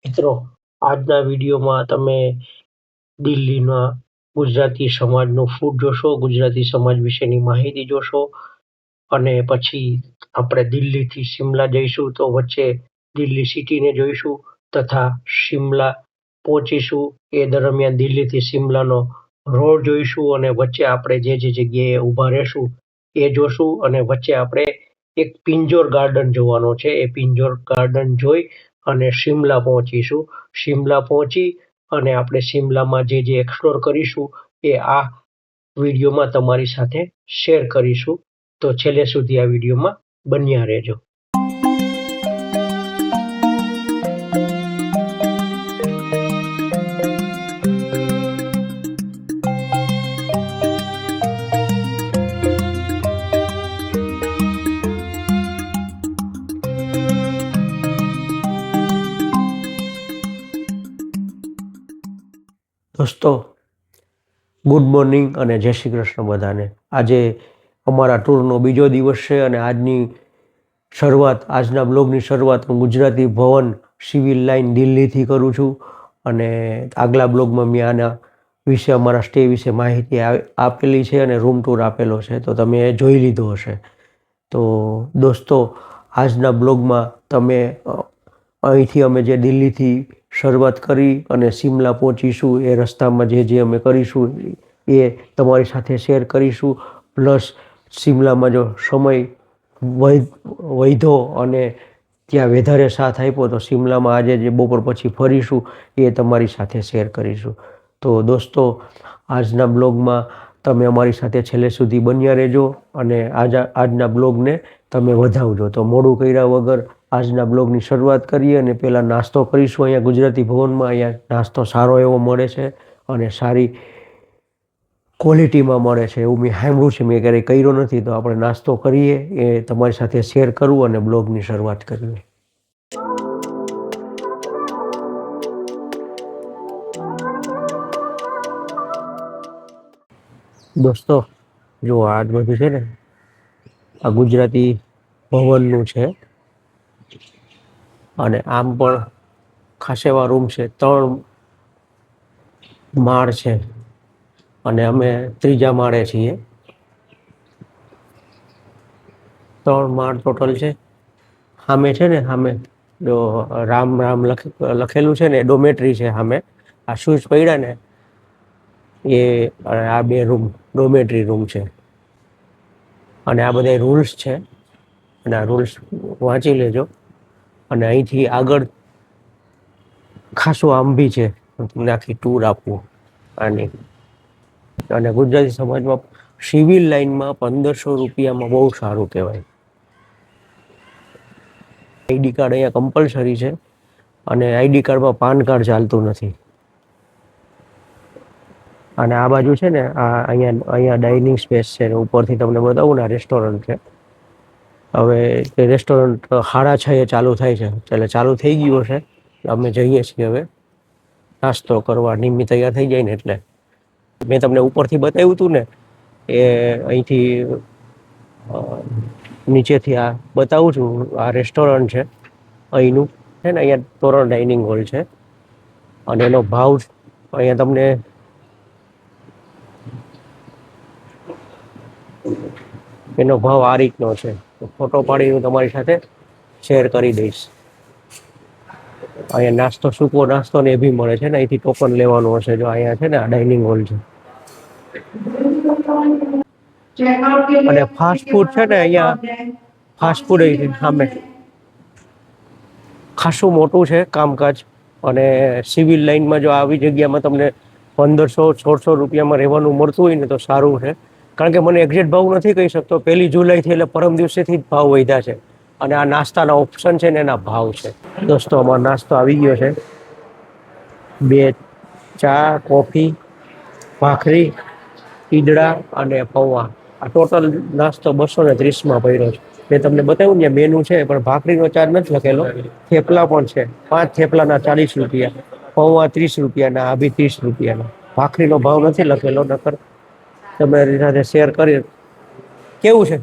મિત્રો, આજના વિડીયોમાં તમે દિલ્હીના ગુજરાતી સમાજનું ફૂડ જોશો, ગુજરાતી સમાજ વિશેની માહિતી જોશો અને પછી આપણે દિલ્હીથી શિમલા જઈશું તો વચ્ચે દિલ્હી સિટીને જોઈશું તથા શિમલા પહોંચીશું એ દરમિયાન દિલ્હીથી શિમલાનો રોડ જોઈશું અને વચ્ચે આપણે જે જગ્યાએ ઊભા રહેશું એ જોશું અને વચ્ચે આપણે એક પિંજોર ગાર્ડન જોવાનો છે. એ પિંજોર ગાર્ડન જોઈ અને શિમલા પહોંચીશું. શિમલા પહોંચી અને આપણે શિમલામાં જે એક્સપ્લોર કરીશું એ આ વિડીયોમાં તમારી સાથે શેર કરીશું. તો છેલ્લે સુધી આ વિડીયોમાં બન્યા રહેજો. દોસ્તો, ગુડ મોર્નિંગ અને જય શ્રી કૃષ્ણ બધાને. આજે અમારા ટૂરનો બીજો દિવસ છે અને આજના બ્લોગની શરૂઆત હું ગુજરાતી ભવન સિવિલ લાઇન દિલ્હીથી કરું છું. અને આગલા બ્લોગમાં મેં આના વિશે અમારા સ્ટે વિશે માહિતી આપેલી છે અને રૂમ ટૂર આપેલો છે, તો તમે એ જોઈ લીધો હશે. તો દોસ્તો, આજના બ્લોગમાં તમે અહીંથી અમે જે દિલ્હીથી શરૂઆત કરી અને શિમલા પહોંચીશું એ રસ્તામાં જે અમે કરીશું એ તમારી સાથે શેર કરીશું. પ્લસ શિમલામાં જો સમય વધ્યો અને ત્યાં વધારે સાથ આપ્યો તો શિમલામાં આજે જે બપોર પછી ફરીશું એ તમારી સાથે શેર કરીશું. તો દોસ્તો, આજના બ્લોગમાં તમે અમારી સાથે છેલ્લે સુધી બન્યા રહેજો અને આજના બ્લોગને તમે વધાવજો. તો મોડું કર્યા વગર આજના બ્લોગની શરૂઆત કરીએ અને પહેલાં નાસ્તો કરીશું. અહીંયા ગુજરાતી ભવનમાં અહીંયા નાસ્તો સારો એવો મળે છે અને સારી ક્વોલિટીમાં મળે છે એવું મેં સાંભળ્યું છે. મેં ક્યારેય કર્યો નથી, તો આપણે નાસ્તો કરીએ, એ તમારી સાથે શેર કરવું અને બ્લોગની શરૂઆત કરીએ. દોસ્તો, જો આ બધું છે ને, આ ગુજરાતી ભવનનું છે અને આમ પણ ખાસ એવા રૂમ છે. 3 માળ છે અને અમે 3જા માળે છીએ. 3 માળ ટોટલ છે. સામે છે ને, સામે જો રામ રામ લખેલું છે ને, ડોમેટ્રી છે સામે. આ શૂઝ પડ્યા ને એ આ 2 રૂમ ડોમેટ્રી રૂમ છે અને આ બધા રૂલ્સ છે અને આ રૂલ્સ વાંચી લેજો. અને અહીંથી આગળ ખાસું આમ બી છે, તમને આખી ટૂર આપવું આની. અને ગુજરાતી સમાજમાં સિવિલ લાઇનમાં 1500 રૂપિયામાં બહુ સારું કહેવાય. આઈડી કાર્ડ અહીંયા કમ્પલસરી છે અને આઈડી કાર્ડમાં પાન કાર્ડ ચાલતું નથી. અને આ બાજુ છે ને, અહીંયા ડાઇનિંગ સ્પેસ છે. ઉપરથી તમને બતાવું ને, આ રેસ્ટોરન્ટ છે. હવે એ રેસ્ટોરન્ટ 6:30 ચાલુ થાય છે, એટલે ચાલુ થઈ ગયું હશે. અમે જઈએ છીએ હવે નાસ્તો કરવા. નિમિ તૈયાર થઈ જાય ને એટલે. મેં તમને ઉપરથી બતાવ્યું હતું ને, એ અહીંથી નીચેથી આ બતાવું છું. આ રેસ્ટોરન્ટ છે અહીંનું છે ને. અહીંયા તોરણ ડાઇનિંગ હોલ છે અને એનો ભાવ અહીંયા તમને એનો ભાવ આ રીતનો છે. ફોટો પાડીને તમારી સાથે શેર કરી દઈશ. અહીંયા નાસ્તો, સૂકો નાસ્તો ને એ બી મળે છે ને. અહીંથી ટોકન લેવાનું હશે. જો અહીંયા છે ને, આ ડાઇનિંગ હોલ છે. અને ફાસ્ટ ફૂડ છે ને, અહીંયા ફાસ્ટ ફૂડ સામે ખાસું મોટું છે કામકાજ. અને સિવિલ લાઇનમાં જો આવી જગ્યામાં તમને 1500-1600 રૂપિયામાં રહેવાનું મળતું હોય ને તો સારું છે. કારણ કે મને એક્ઝેક્ટ ભાવ નથી કહી શકતો. 1 જુલાઈથી એટલે પરમ દિવસેથી જ ભાવ વધ્યા છે અને આ નાસ્તાના ઓપ્શન છે ને એના ભાવ છે. દોસ્તો, અમારો નાસ્તો આવી ગયો છે. 2 ચા, કોફી, ભાખરી, ઈદડા અને પૌવા. આ ટોટલ નાસ્તો 230માં પડ્યો છે. મેં તમને બતાવ્યું ને મેનુ છે, પણ ભાખરીનો ચાર્જ નથી લખેલો. થેપલા પણ છે. 5 થેપલાના 40 રૂપિયા, પૌવા 30 રૂપિયાના, આ બી 30 રૂપિયાના. ભાખરીનો ભાવ નથી લખેલો, નકર તમારી સાથે શેર કરી. કેવું છે?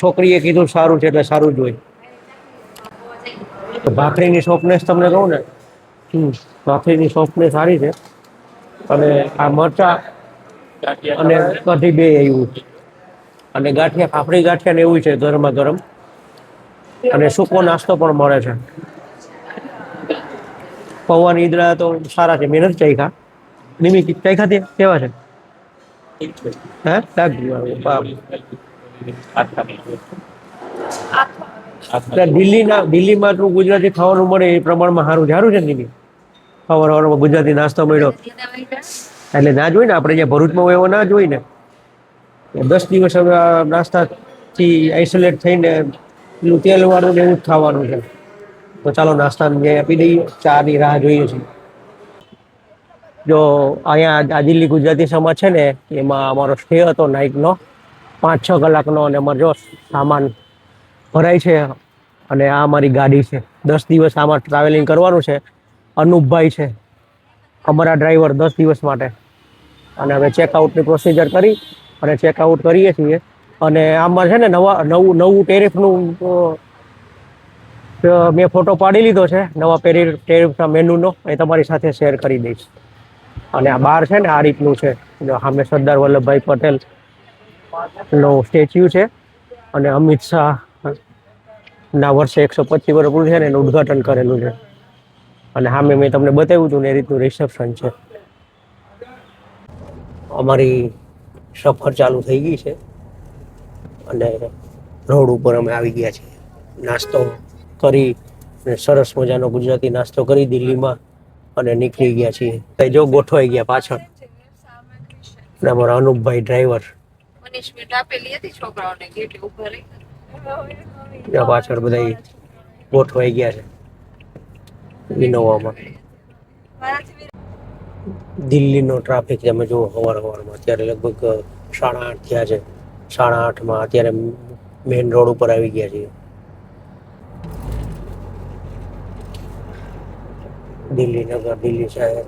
છોકરીએ કીધું સારું છે એટલે સારું જ હોય. ભાખરીની સોફ્ટનેસ તમને કહું ને, ભાખરીની સોફ્ટનેસ સારી છે. અને આ મરચા અને કઢી બે એવું છે. અને ગાંઠિયા ફાફડી ગાંઠિયા ને એવું છે ગરમા ગરમ. અને સૂકો નાસ્તો પણ મળે છે. પૌવાની ઈદડા તો સારા છે, મેં નથી ચાખ્યા. નિમી ચાખ્યા તે કેવા છે? હા દિલ્હીમાં તું ગુજરાતી ખાવાનું મળે એ પ્રમાણમાં સારું છે નિમી. સવારમાં ગુજરાતી નાસ્તો મળ્યો એટલે ના જોઈ ને, આપણે જ્યાં ભરૂચમાં હોય એવો ના જોઈ ને. 10 દિવસ હવે આ નાસ્તાથી આઇસોલેટ થઈને પેલું તેલ વાળું ને એવું જ ખાવાનું છે. તો ચાલો નાસ્તાની આપી દઈએ, ચા ની રાહ જોઈએ છીએ. જો અહીંયા આ દિલ્હી ગુજરાતી સમાજ છે ને, એમાં અમારો સ્ટે હતો નાઇટનો 5-6 કલાકનો. અને અમારે જો સામાન ભરાય છે અને આ અમારી ગાડી છે. 10 દિવસ આમાં ટ્રાવેલિંગ કરવાનું છે. અનુપભાઈ છે અમારા ડ્રાઈવર 10 દિવસ માટે. અને હવે ચેકઆઉટની પ્રોસિજર કરી અને ચેકઆઉટ કરીએ છીએ. અને આમાં છે ને નવું ટેરિફનું મેં ફોટો પાડી લીધો છે, નવા ટેરિફના મેનુનો. એ તમારી સાથે શેર કરી દઈશ. અને આ બાર છે ને આ રીતનું છે. સામે સરદાર વલ્લભભાઈ પટેલ નો સ્ટેચ્યુ છે. અને અમિત શાહ ના વર્ષે 125 વર્ષ પૂરું છે ને એનું ઉદઘાટન કરેલું છે. અને સામે મેં તમને બતાવ્યું હતું ને એ રીતનું રિસેપ્શન છે. અમારી સફર ચાલુ થઈ ગઈ છે અને રોડ ઉપર અમે આવી ગયા છીએ. નાસ્તો કરી સરસ મજાનો ગુજરાતી નાસ્તો કરી દિલ્હીમાં અને નીકળી ગયા છીએ. જો ગોઠવાઈ ગયા પાછળ અને અમારા અનુપભાઈ ડ્રાઈવર પાછળ બધા ગોઠવાઈ ગયા છે ઇનોવામાં. દિલ્હીનો ટ્રાફિક તમે જુઓ સવારમાં. અત્યારે લગભગ 8:30 થયા છે. 8:30માં અત્યારે મેઇન રોડ ઉપર આવી ગયા છીએ. દિલ્હી નગર, દિલ્હી શહેર.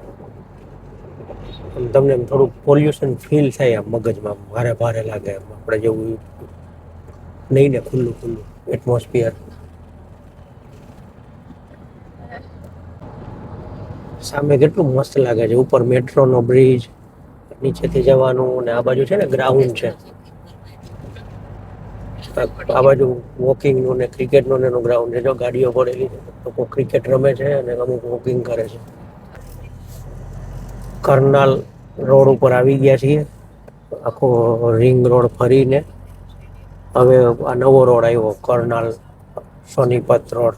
તમને થોડુંક પોલ્યુશન ફીલ થાય આમ મગજમાં, ભારે ભારે લાગે. આપણે જેવું નહીં ને, ખુલ્લું ખુલ્લું એટમોસ્ફિયર. સામે કેટલું મસ્ત લાગે છે. ઉપર મેટ્રોનો બ્રિજ, નીચેથી જવાનું. અને આ બાજુ છે ને ગ્રાઉન્ડ છે. આ બાજુ વોકિંગનું ને ક્રિકેટનું એનું ગ્રાઉન્ડ છે. જો ગાડીઓ પડેલી છે, લોકો ક્રિકેટ રમે છે અને અમુક વોકિંગ કરે છે. કરનાલ રોડ ઉપર આવી ગયા છીએ. આખો રિંગ રોડ ફરીને હવે આ નવો રોડ આવ્યો, કરનાલ સોનીપત રોડ.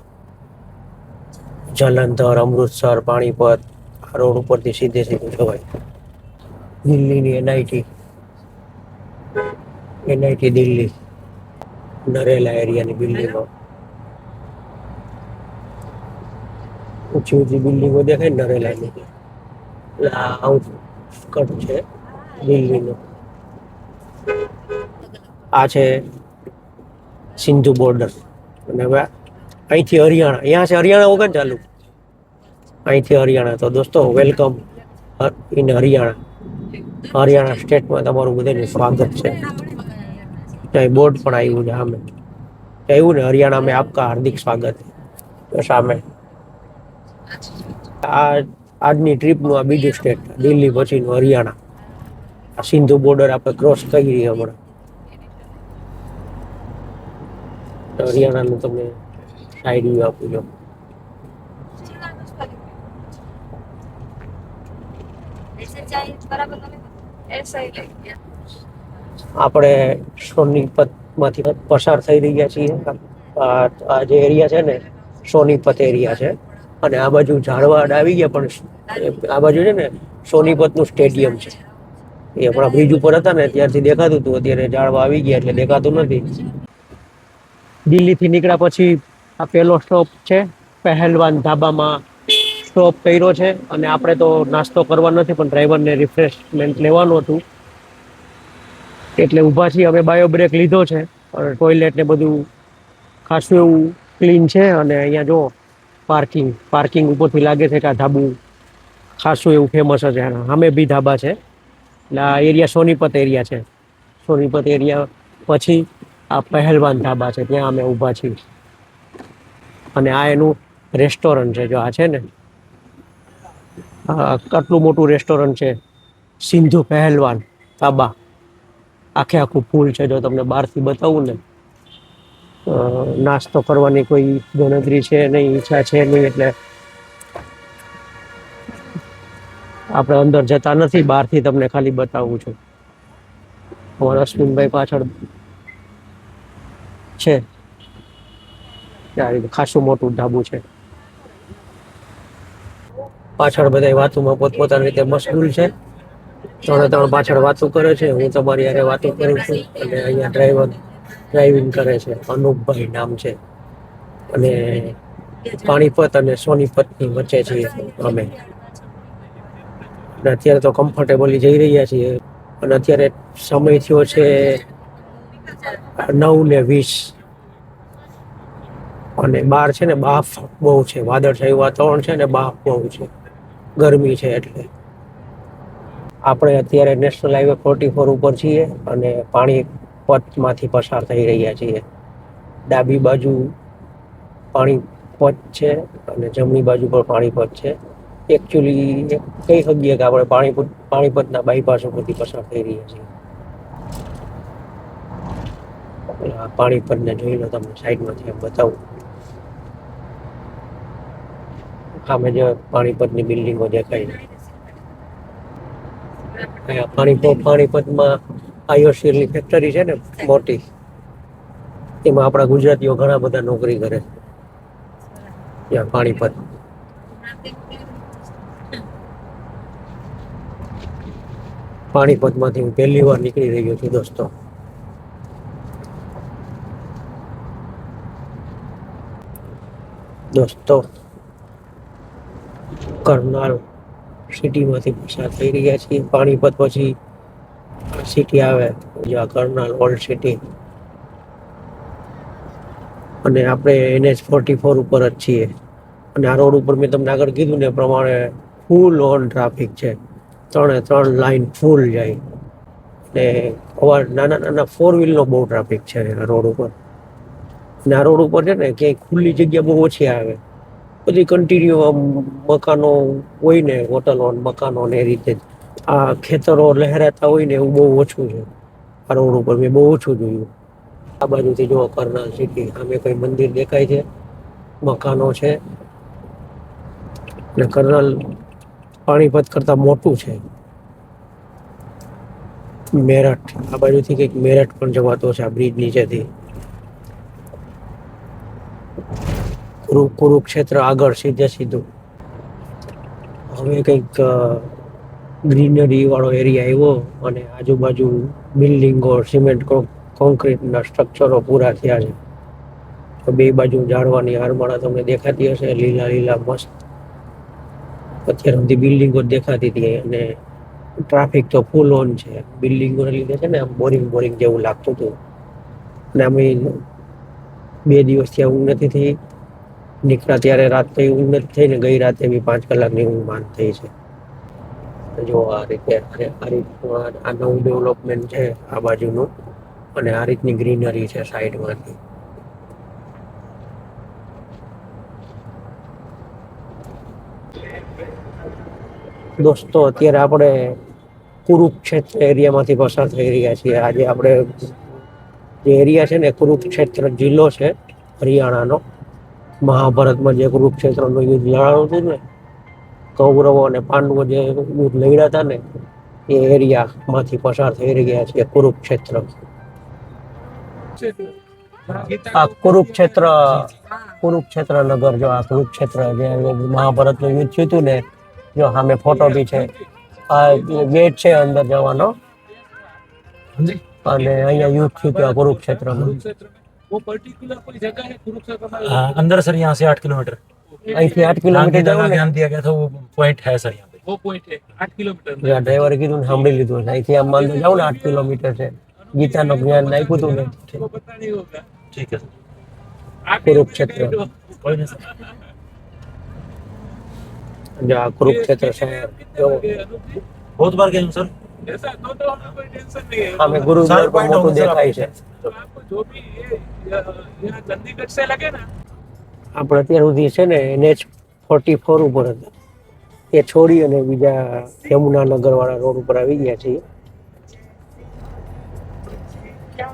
જલંધર, અમૃતસર, પાણીપત આ રોડ ઉપરથી સીધું જવાય. દિલ્હીની એનઆઈટી દિલ્હી, નરેલા એરિયાની બિલ્ડિંગો. ઊંચી ઊંચી બિલ્ડિંગો દેખાય નરેલાની. આ આઉટસ્કર્ટ છે દિલ્હીનો. આ છે સિંધુ બોર્ડર. અને હવે અહીંથી હરિયાણા, અહીંયા છે હરિયાણા વગર ચાલુ. અહીંથી હરિયાણા. તો દોસ્તો વેલકમ ઇન હરિયાણા. હરિયાણા સ્ટેટમાં તમારું બધાનું સ્વાગત છે. ત્યાં બોર્ડ પણ આવ્યું છે સામે. આવ્યું ને, હરિયાણા મેં આપકા હાર્દિક સ્વાગત. સામે આજની ટ્રીપનું આ બીજું સ્ટેટ, દિલ્હી પછીનું હરિયાણા. આ સિંધુ બોર્ડર આપણે ક્રોસ કરી હમણાં. હરિયાણાનું તમને સાઈડ વ્યૂ આપું છું. આપણે સોનીપતમાંથી પસાર થઈ રહ્યા છીએ. આ જે એરિયા છે ને સોનીપત એરિયા છે. અને આ બાજુ ઝાડવાડ આવી ગયા, પણ આ બાજુ છે ને સોનીપતનું સ્ટેડિયમ છે. એ હમણાં બ્રિજ ઉપર હતા ને ત્યારથી દેખાતું હતું. અત્યારે ઝાડવા આવી ગયા એટલે દેખાતું નથી. દિલ્હીથી નીકળ્યા પછી આ પહેલો સ્ટોપ છે. પહેલવાન ધાબામાં સ્ટોપ કર્યો છે. અને આપણે તો નાસ્તો કરવા નથી, પણ ડ્રાઈવરને રિફ્રેશમેન્ટ લેવાનું હતું એટલે ઊભા છીએ. અમે બાયો બ્રેક લીધો છે. ટોયલેટ ને બધું ખાસું એવું ક્લીન છે. અને અહીંયા જો પાર્કિંગ ઉપરથી લાગે છે કે આ ધાબુ ખાસું એવું ફેમસ છે. અમે બી ધાબા છે. એટલે આ એરિયા સોનીપત એરિયા છે. સોનીપત એરિયા પછી આ પહેલવાન ધાબા છે, ત્યાં અમે ઊભા છીએ. અને આ એનું રેસ્ટોરન્ટ છે. જો આ છે ને, આટલું મોટું રેસ્ટોરન્ટ છે, સિંધુ પહેલવાન તાબા. આખે આખું ફૂલ છે. જો તમને બહારથી બતાવું ને, નાસ્તો કરવાની કોઈ ગણતરી છે નહીં, ઈચ્છા છે નહીં, એટલે આપણે અંદર જતા નથી, બહારથી તમને ખાલી બતાવું છું. અમારા અશ્વિનભાઈ પાછળ છે, ખાસું મોટું ઢાબુ છે. પાછળ બધા વાતોમાં પોતપોતાની રીતે મશગુલ છે. ત્રણ પાછળ વાતો કરે છે, હું તમારી યારે વાતો કરું છું. અને અહીંયા ડ્રાઇવિંગ કરે છે, અનુપભાઈ નામ છે. અને પાણીપત અને સોનીપતની વચ્ચે છીએ અમે. અને અત્યારે તો કમ્ફર્ટેબલી જઈ રહ્યા છીએ. અને અત્યારે સમય થયો છે 9:20. અને બહાર છે ને બાફ બહુ છે, વાદળછાયું વાતાવરણ છે ને બાફ બહુ છે, ગરમી છે. એટલે આપણે અત્યારે નેશનલ હાઈવે 44 ઉપર છીએ અને પાણીપતમાંથી પસાર થઈ રહ્યા છીએ. ડાબી બાજુ પાણીપત છે અને જમણી બાજુ પર પાણીપત છે. એકચ્યુઅલી કહી શકીએ કે આપણે પાણીપતના બાયપાસ ઉપરથી પસાર થઈ રહ્યા છીએ. પાણીપતને જોઈ લો તમે, સાઈડમાંથી એમ બતાવું. સામે જે પાણીપતની બિલ્ડિંગો દેખાય છે. પાણીપતમાં આયોશીલની ફેક્ટરી છે ને મોટી, એમાં આપણા ગુજરાતીઓ ઘણા બધા નોકરી કરે છે. ત્યાં પાણીપત પાણીપતમાંથી હું પહેલી વાર નીકળી રહ્યો છું દોસ્તો. કરનાલ સિટીમાંથી પસાર થઈ રહ્યા છીએ. પાણીપત પછી સિટી આવે, જ્યાં કરનાલ ઓલ્ડ સિટી. અને આપણે NH44 ઉપર જ છીએ. અને આ રોડ ઉપર મેં તમને આગળ કીધું ને પ્રમાણે ફૂલ ઓન ટ્રાફિક છે. 3 લાઈન ફૂલ જાય. ને નાના 4 વ્હીલનો બહુ ટ્રાફિક છે આ રોડ ઉપર. અને આ રોડ ઉપર છે ને ક્યાંય ખુલ્લી જગ્યા બહુ ઓછી આવે. બધી કન્ટિન્યુ મકાનો હોય ને, હોટલો મકાનો ને એ રીતે. આ ખેતરો લહેરાતા હોય ને એવું બહુ ઓછું છે આ રોડ ઉપર, મેં બહુ ઓછું જોયું. આ બાજુથી જો કરનાલ સિટી, સામે કોઈ મંદિર દેખાય છે, મકાનો છે. અને કરનાલ પાણીપત કરતા મોટું છે. મેરઠ, આ બાજુથી કંઈક મેરઠ પણ જવાતો છે આ બ્રિજ નીચેથી. કુરુક્ષેત્ર આગળ સીધું. હવે કંઈક ગ્રીનરી વાળો એરિયા આવ્યો અને આજુબાજુ બિલ્ડિંગો, સિમેન્ટ કોન્ક્રીટના સ્ટ્રક્ચરો પૂરા થયા છે. તો બે બાજુ ઝાડવાની હારમાળા તમને દેખાતી હશે, લીલા મસ્ત. અત્યાર સુધી બિલ્ડિંગો દેખાતી હતી અને ટ્રાફિક તો ફૂલ ઓન છે. બિલ્ડિંગોને લીધે છે ને આમ બોરિંગ જેવું લાગતું હતું. અને અમે 2 દિવસથી ઊંઘ નથી થઈ. નીકળ્યા ત્યારે રાત થઈ ઊંઘ નથી થઈ ને ગઈ રાતે બી 5 કલાકની ઊંઘ માંડ થઈ છે. જો આ રીતે આ નવું ડેવલપમેન્ટ છે આ બાજુનું. અને આ રીતની ગ્રીનરી છે સાઈડમાંથી. દોસ્તો અત્યારે આપણે કુરુક્ષેત્ર એરિયામાંથી પસાર થઈ રહ્યા છીએ. આજે આપણે જે એરિયા છે ને, કુરુક્ષેત્ર જિલ્લો છે હરિયાણાનો. મહાભારતમાં જે કુરુક્ષેત્રનું યુદ્ધ લડાયું હતું ને, કૌરવો અને પાંડવો જે યુદ્ધ લડ્યા હતા ને, એ એરિયામાંથી પસાર થઈ રહ્યા છે કુરુક્ષેત્ર. આ કુરુક્ષેત્ર નગર, જો આ કુરુક્ષેત્ર જે મહાભારતનું યુદ્ધ થયું હતું ને, જો સામે ફોટો બી છે. આ ગેટ છે અંદર જવાનો. અને અહીંયા યુદ્ધ થયું હતું આ કુરુક્ષેત્રમાં. वो पर्टिकुलर कोई जगह है कुरुक्षेत्र में? अंदर सर यहाँ से 8 किलोमीटर। અહીંથી 8 કિલોમીટર જવું ને, ध्यान दिया गया था, वो पॉइंट है सर यहाँ पे। वो पॉइंट है 8 किलोमीटर में। ડ્રાઈવરે કીધું ને સાંભળી લીધું. અહીંથી આમ અંદર જાવ ને 8 કિલોમીટર છે. ગીતાનું જ્ઞાન નાખ્યું હતું ને. वो पता नहीं होगा। ठीक है सर, कुरुक्षेत्र। कोई नहीं सर। જો આ કુરુક્ષેત્ર શહેર જો बहुत बार गए हूँ सर। ऐसा तो हमें कोई टेंशन नहीं है। સામે ગુરુદ્વાર પણ મોટું દેખાય છે. तो आपको जो भी ये यहाँ चंडीगढ़ से लगे ना, આપણે અત્યાર સુધી છે ને NH44 ઉપર હતા, એ છોડી અને બીજા યમુનાનગર વાળા રોડ ઉપર આવી ગયા છીએ.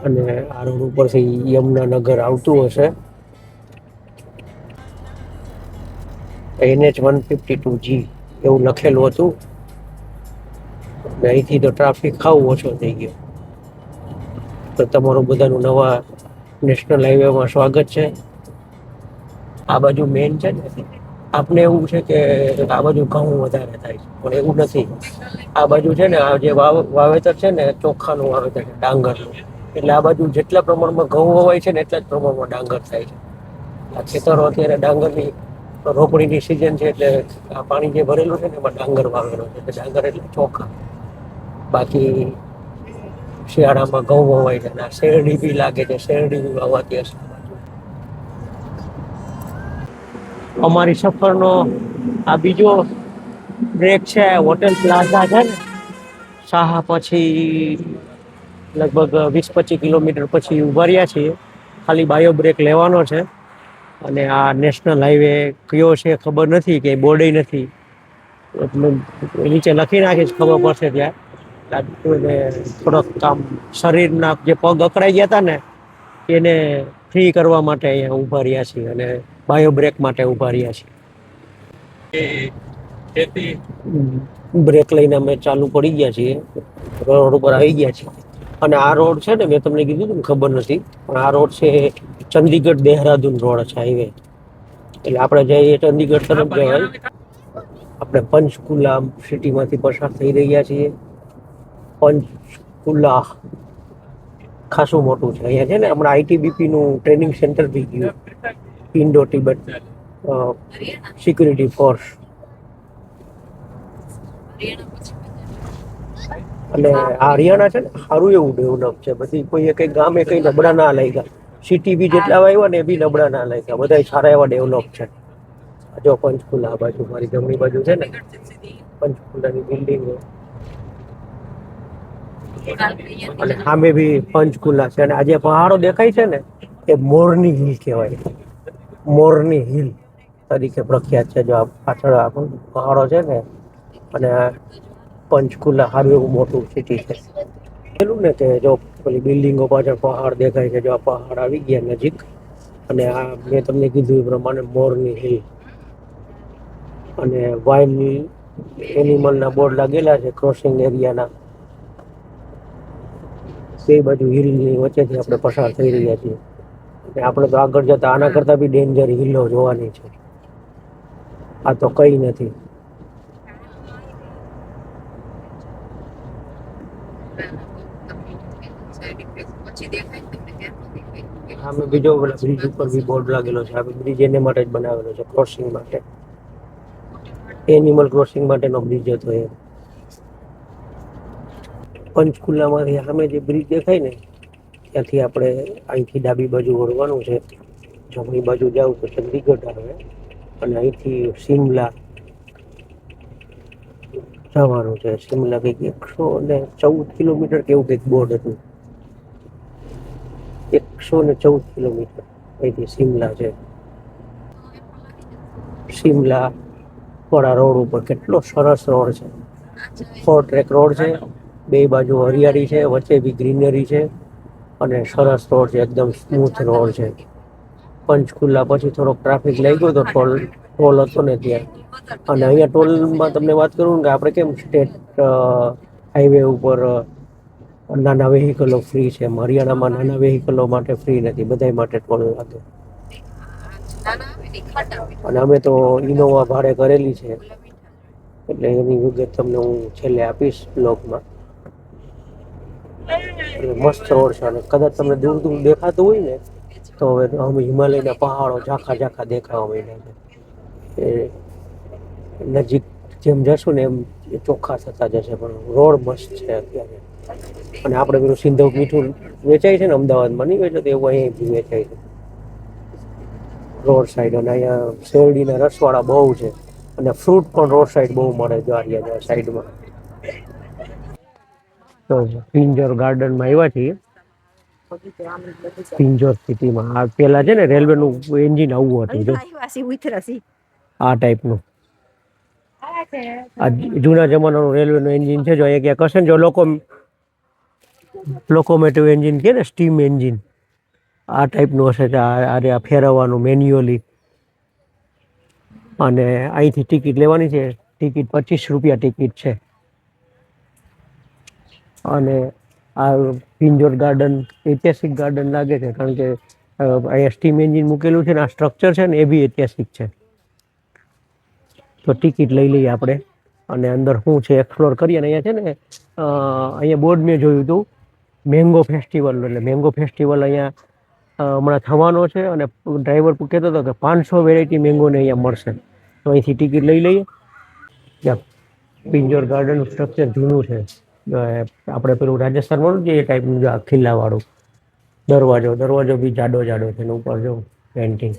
અને આ રોડ ઉપરથી યમુનાનગર આવતું હશે. NH152G એવું લખેલું હતું. અને અહીંથી તો ટ્રાફિક ખાવ ઓછો થઈ ગયો. તો તમારું બધાનું નવા નેશનલ હાઈવેમાં સ્વાગત છે. આ બાજુ મેન છે ને, આપને એવું છે કે આ બાજુ ઘઉં વધારે થાય છે, પણ એવું નથી. આ બાજુ છે ને, આ જે વાવેતર છે ને, ચોખાનું વાવેતર છે, ડાંગરનું. એટલે આ બાજુ જેટલા પ્રમાણમાં ઘઉં વવાય છે ને, એટલા જ પ્રમાણમાં ડાંગર થાય છે. આ ખેતરો અત્યારે ડાંગરની રોપણીની સિઝન છે, એટલે આ પાણી જે ભરેલું છે ને, એમાં ડાંગર વાવેલો છે. એટલે ડાંગર એટલે ચોખા. બાકી શિયાળામાં ઘઉં વવાય છે, અને આ શેરડી બી લાગે છે, શેરડી બી વાવવાતી હશે. અમારી સફરનો આ બીજો બ્રેક છે. હોટેલ પ્લાઝા છે ને, સાહા પછી લગભગ 20-25 કિલોમીટર પછી ઉભા રહ્યા છીએ. ખાલી બાયો બ્રેક લેવાનો છે. અને આ નેશનલ હાઈવે કયો છે ખબર નથી, કે બોર્ડે નથી. એટલે નીચે લખી નાખીશ, ખબર પડશે ત્યાં. થોડોક કામ શરીરના જે પગ અકળાઈ ગયા હતા ને, એને ફ્રી કરવા માટે અહીંયા ઉભા રહ્યા છીએ, અને બાયો બ્રેક માટે ઉભા રહ્યા છીએ. જેથી બ્રેક લઈને અમે ચાલુ પડી ગયા છીએ, રોડ ઉપર આવી ગયા છીએ. અને આ રોડ છે ને, મેં તમને કીધું હતું ખબર નથી, પણ આ રોડ છે ચંદીગઢ દેહરાદૂન રોડ છે, હાઈવે. એટલે આપણે જઈએ ચંદીગઢ તરફ જવાય. આપણે પંચકુલા સિટીમાંથી પસાર થઈ રહ્યા છીએ. પંચકુલા ખાસું મોટું છે. અહીંયા છે ને, હમણાં ITBP નું ટ્રેનિંગ સેન્ટર બી ગયું, ઇન્ડો તિબેટ સિક્યુરિટી ફોર્સ. અને આ હરિયાણા છે ને, સારું એવું ડેવલપ છે. બધી કોઈ કઈ ગામે કઈ નબળા ના લાગ્યા. સિટી બી જેટલા આવ્યા ને, એ બી નબળા ના લાગ્યા. બધા સારા એવા ડેવલપ છે. જો પંચકુલા બાજુ, મારી જમણી બાજુ છે ને, પંચકુલાની બિલ્ડિંગો. અને સામે બી પંચકુલા છે. અને આ જે પહાડો દેખાય છે ને, એ મોરની હિલ કહેવાય. મોરની હિલ તરીકે પ્રખ્યાત છે. જો આ પાછળ આ પહાડો છે ને, અને પંચકુલા સારું એવું મોટું સિટી છે. પેલું ને કે જો પેલી બિલ્ડિંગો પાછળ પહાડ દેખાય છે. જો આ પહાડ આવી ગયા નજીક, અને આ મેં તમને કીધું એ પ્રમાણે મોરની હિલ. અને વાઇલ્ડ એનિમલના બોર્ડ લાગેલા છે ક્રોસિંગ એરિયાના. બે બાજુ હિલની વચ્ચેથી આપણે પસાર થઈ રહ્યા છીએ. અને આપણે તો આગળ જતા આના કરતા બી ડેન્જર હિલો જોવાની છે. આ તો કઈ નથી. સામે બીજો બ્રિજ ઉપર બી બોર્ડ લાગેલો છે. આ બ્રિજ એને માટે જ બનાવેલો છે, ક્રોસિંગ માટે. એનિમલ ક્રોસિંગ માટેનો બ્રિજ હતો એ. પંચકુલામાંથી સામે જે બ્રિજ દેખાય ને, ત્યાંથી આપણે અહીંથી ડાબી બાજુ વળવાનું છે. જમણી બાજુ જાવ તો ચંદીગઢ આવે, અને અહીંથી શિમલા જવાનું છે. શિમલા કંઈક 114 કિલોમીટર કેવું કંઈક બોર્ડ હતું. 114 કિલોમીટર અહીંથી શિમલા છે. શિમલા વાળા રોડ ઉપર કેટલો સરસ રોડ છે. 4 ટ્રેક રોડ છે. બે બાજુ હરિયાળી છે, વચ્ચે બી ગ્રીનરી છે, અને સરસ રોડ છે. એકદમ સ્મૂથ રોડ છે. પંચકુલા પછી થોડોક ટ્રાફિક લાગ્યો તો ટોલ હતો ને ત્યાં. અને અહીંયા ટોલમાં તમને વાત કરું કે આપણે કેમ સ્ટેટ હાઈવે ઉપર નાના વેહિકલો ફ્રી છે, હરિયાણામાં નાના વેહિકલો માટે ફ્રી નથી, બધા માટે ટોલ લાગે. અને અમે તો ઇનોવા ભાડે કરેલી છે, એટલે એની વિગત તમને હું છેલ્લે આપીશ બ્લોગમાં. મસ્ત રોડ છે. અને કદાચ તમને દૂર દૂર દેખાતું હોય ને, તો હવે અમે હિમાલયના પહાડો ઝાખા ઝાખા દેખાવા માંડ્યા છે. એ નજીક જેમ જશું ને એમ ચોખ્ખા થતા જશે. પણ રોડ મસ્ત છે અત્યારે. અને આપણે પેલું સિંધવ મીઠું વેચાય છે ને અમદાવાદમાં, નહીં વેચાય તો એવું અહીંયા બી વેચાય છે રોડ સાઈડ. અને અહીંયા શેરડીના રસવાળા બહુ છે. અને ફ્રૂટ પણ રોડ સાઈડ બહુ મળે દ્વારિયા સાઈડમાં. તો પિંજર ગાર્ડનમાં આવ્યા છીએ. પિંજોર સિટીમાં આ પેલા છે ને રેલવેનું એન્જિન આવું હતું જો આ ટાઈપનું. આ જૂના જમાનાનું રેલવેનું એન્જિન છે જો અહીંયા ક્યાંક હશે ને જો લોકોમેટિવ એન્જિન કે ને સ્ટીમ એન્જિન આ ટાઈપનું હશે કે આ ફેરવવાનું મેન્યુઅલી. અને અહીંથી ટિકિટ લેવાની છે. ટિકિટ 25 રૂપિયા ટિકિટ છે. અને આ પિંજોર ગાર્ડન ઐતિહાસિક ગાર્ડન લાગે છે કારણ કે અહીંયા સ્ટીમ એન્જિન મૂકેલું છે ને આ સ્ટ્રક્ચર છે ને એ બી ઐતિહાસિક છે. તો ટિકિટ લઈ લઈએ આપણે અને અંદર શું છે એક્સપ્લોર કરીએ. અને અહીંયા છે ને અહીંયા બોર્ડ મેં જોયું હતું મેંગો ફેસ્ટિવલ. એટલે મેંગો ફેસ્ટિવલ અહીંયા હમણાં થવાનો છે અને ડ્રાઈવર કહેતો હતો કે 500 વેરાયટી મેંગોને અહીંયા મળશે. તો અહીંથી ટિકિટ લઈ લઈએ. પિંજોર ગાર્ડન સ્ટ્રક્ચર જૂનું છે. આપણે પેલું રાજસ્થાનમાં જે એ ટાઈપનું જો ખિલ્લાવાળું દરવાજો બી જાડો છે એના ઉપર જો પેન્ટિંગ.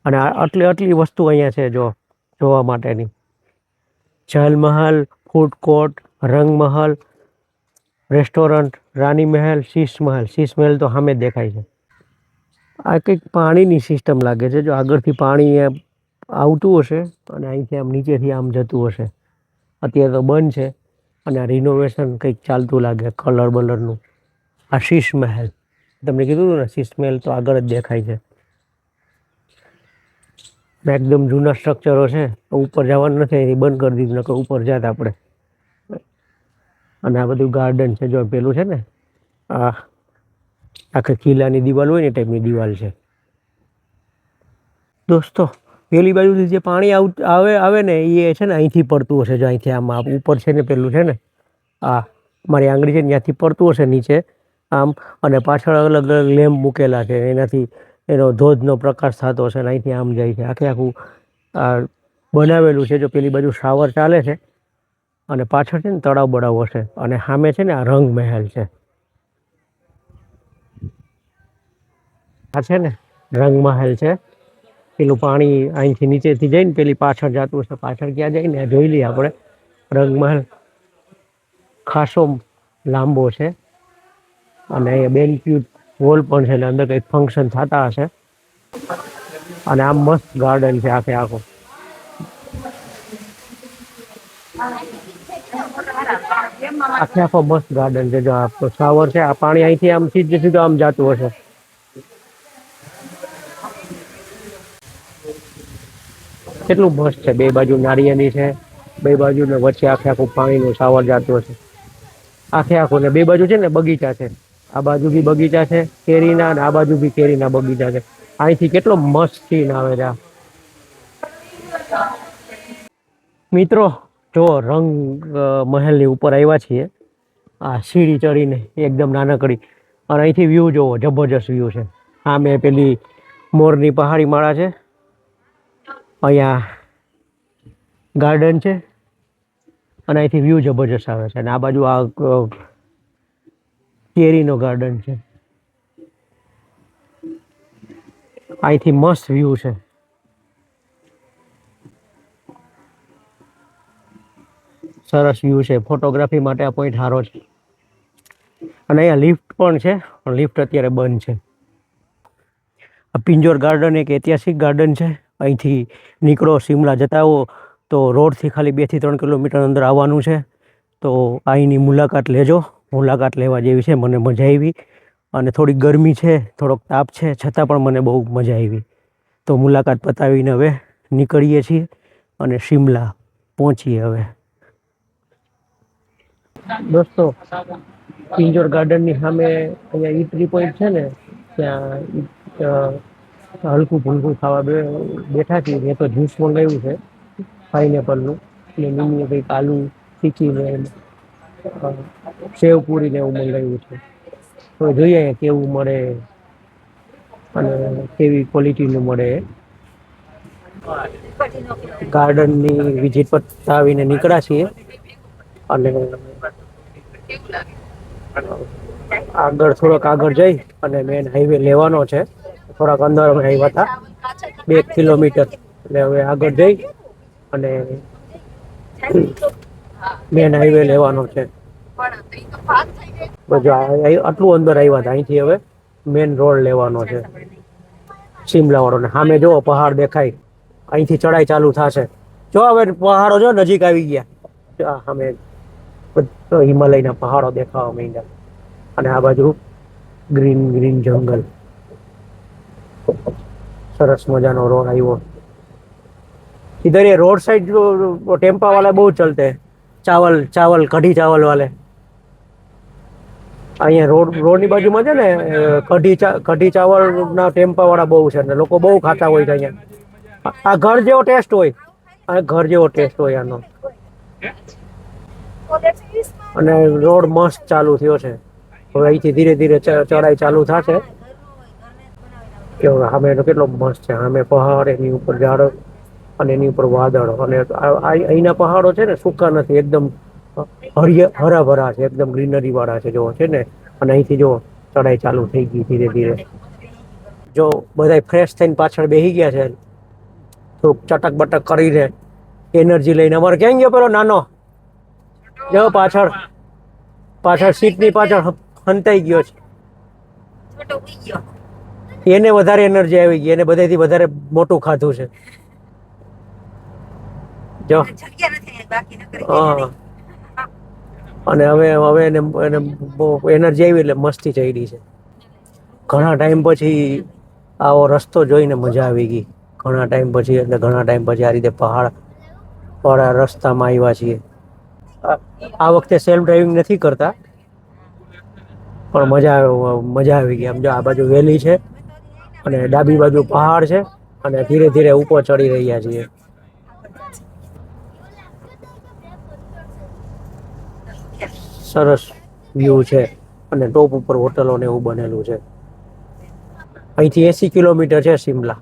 અને આટલી વસ્તુ અહીંયા છે જો જોવા માટેની. જલમહલ, ફૂડ કોર્ટ, રંગમહલ, રેસ્ટોરન્ટ, રાની મહેલ, શીશ મહેલ તો સામે દેખાય છે. આ કંઈક પાણીની સિસ્ટમ લાગે છે. જો આગળથી પાણી આવતું હશે અને અહીંથી આમ નીચેથી આમ જતું હશે. અત્યારે તો બંધ છે અને આ રિનોવેશન કંઈક ચાલતું લાગે કલરનું. આ શીશ મહેલ તમને કીધું હતું ને શીશ મહેલ તો આગળ જ દેખાય છે. એકદમ જૂના સ્ટ્રક્ચરો છે. ઉપર જવાનું નથી અહીંથી બંધ કરી દીધું નકર ઉપર જાત આપણે. અને આ બધું ગાર્ડન છે જો પેલું છે ને આ આખી કિલ્લાની દિવાલ હોય ને એ ટાઈપની દિવાલ છે. દોસ્તો પેલી બાજુથી જે પાણી આવે ને એ છે ને અહીંથી પડતું હશે. જો અહીંથી આમ ઉપર છે ને પેલું છે ને આ મારી આંગળી છે ને ત્યાંથી પડતું હશે નીચે આમ. અને પાછળ અલગ અલગ લેમ્પ મૂકેલા છે એનાથી એનો ધોધનો પ્રકાશ થતો હશે ને અહીંથી આમ જાય છે. આખું આ બનાવેલું છે. જો પેલી બાજુ શાવર ચાલે છે અને પાછળ છે ને તળાવ બળાવ હશે. અને સામે છે ને આ રંગ મહેલ છે. આ છે ને રંગ મહેલ છે. પેલું પાણી અહીંથી નીચેથી જઈને પેલી પાછળ જતું હશે. પાછળ ક્યાં જાય ને જોઈ લઈએ આપણે. રંગમહેલ ખાસો લાંબો છે અને અહીંયા બેનક્યુટ હોલ પણ છે. અંદર કંઈક ફંક્શન થતા હશે. અને આ મસ્ત ગાર્ડન છે આખો. આખો મસ્ત ગાર્ડન છે. જો આ શાવર છે આ પાણી અહીંથી આમ સીધું આમ જતું હશે. કેટલું મસ્ત છે. બે બાજુ નારિયેળી છે. બે બાજુ ને વચ્ચે આખું પાણીનું શાવર જતું હશે. આખું ને બે બાજુ છે ને બગીચા છે. આ બાજુ બી બગીચા છે કેરીના અને આ બાજુ બી કેરીના બગીચા છે. અહીંથી કેટલો મસ્ત સીન આવે છે. મિત્રો જો રંગ મહેલની ઉપર આવ્યા છીએ. આ સીડી ચડીને એકદમ નાનકડી. અને અહીંથી વ્યૂ જોવો જબરજસ્ત વ્યૂ છે. સામે પેલી મોરની પહાડી માળા છે. અહીંયા ગાર્ડન છે અને અહીંથી વ્યૂ જબરજસ્ત આવે છે. અને આ બાજુ આ કેરીનો ગાર્ડન છે. અહીંથી મસ્ત વ્યૂ છે. સરસ વ્યૂ છે. ફોટોગ્રાફી માટે આ પોઈન્ટ સારો છે. અને અહીંયા લિફ્ટ પણ છે પણ લિફ્ટ અત્યારે બંધ છે. આ પિંજોર ગાર્ડન એક ઐતિહાસિક ગાર્ડન છે. અહીંથી નીકળો શિમલા જતા હો તો રોડથી ખાલી 2 થી 3 કિલોમીટર અંદર આવવાનું છે. તો અહીંની મુલાકાત લેજો. મુલાકાત લેવા જેવી છે. મને મજા આવી. અને થોડી ગરમી છે થોડોક તાપ છે છતાં પણ મને બહુ મજા આવી. તો મુલાકાત પતાવીને હવે નીકળીએ છીએ અને શિમલા પહોંચીએ હવે. દોસ્તો પિંજોર ગાર્ડનની સામે અહીંયા ઈટરી પોઈન્ટ છે ને ત્યાં હલકું ફૂલકું ખાવા બેઠા છીએ. મેં તો જ્યુસ મંગાવ્યું છે પાઇનેપલનું. એટલે મમ્મીએ કંઈક આલુ ટીકીને સેવ પૂરીને એવું મંગાવ્યું છે. તો જોઈએ કેવું મળે અને કેવી ક્વોલિટીનું મળે. ગાર્ડનની વિઝિટ પતાવીને નીકળ્યા છીએ અને થોડોક આગળ જઈ અને મેન હાઈવે લેવાનો છે. થોડાક અંદર અમે આવ્યા હતા 2 કિલોમીટર. એટલે હવે આગળ જઈ અને મેન હાઈવે લેવાનો છે. જો આટલું અંદર આવ્યા હતા, અહીંથી હવે મેન રોડ લેવાનો છે શિમલા વાળો, ને સામે જો પહાડ દેખાય, અહીંથી ચડાઈ ચાલુ થશે. જો હવે પહાડો જો નજીક આવી ગયા, જો આ સામે બધો હિમાલયના પહાડો દેખાવા માંડ્યા, અને આ બાજુ ગ્રીન ગ્રીન જંગલ. સરસ મજાનો રોડ આવ્યો. इधर ये रोड साइड जो टेम्पा वाला बहुत चलते हैं, चावल चावल कढ़ी चावल वाले. અહીંયા રોડની બાજુમાં છે ને કઢી ચાવલ ના ટેમ્પા વાળા બહુ છે ને લોકો બહુ ખાતા હોય છે અહીંયા. આ ઘર જેવો ટેસ્ટ હોય, આ ઘર જેવો ટેસ્ટ હોય આનો. અને રોડ મસ્ત ચાલુ થયો છે. હવે અહીંથી ધીરે ધીરે ચડાઈ ચાલુ થશે. કે સામે કેટલો મસ્ત છે, સામે પહાડ, એની ઉપર ઝાડ અને એની ઉપર વાદળ. અને અહીંના પહાડો છે ને સૂકા નથી, એકદમ હરાભરા છે, એકદમ ગ્રીનરી વાળા છે જો છે ને. અને અહીંથી જો ચડાઈ ચાલુ થઈ ગઈ ધીરે ધીરે. જો બધા ફ્રેશ થઈને પાછળ બેસી ગયા છે, થોડુંક ચટક બટક કરીને એનર્જી લઈને. અમારે ક્યાં ગયો પેલો નાનો, જો પાછળ સીટની પાછળ હંતાઈ ગયો છે. એને વધારે એનર્જી આવી ગઈ, એને બધાથી વધારે મોટું ખાધું છે. જો હા, અને હવે એને એનર્જી આવી એટલે મસ્તી ચડી છે. ઘણા ટાઈમ પછી આવો રસ્તો જોઈને મજા આવી ગઈ. ઘણા ટાઈમ પછી, એટલે ઘણા ટાઈમ પછી આ રીતે પહાડ વાળા રસ્તામાં આવ્યા છીએ. આ વખતે સેલ્ફ ડ્રાઇવિંગ નથી કરતા, પણ મજા આવી ગઈ. આમ જો આ બાજુ વેલી છે અને ડાબી બાજુ પહાડ છે, અને ધીરે ધીરે ઉપર ચડી રહ્યા છીએ. સરસ વ્યૂ છે, અને ટોપ ઉપર હોટલો ને એવું બનેલું છે. અહીંથી 80 કિલોમીટર છે શિમલા.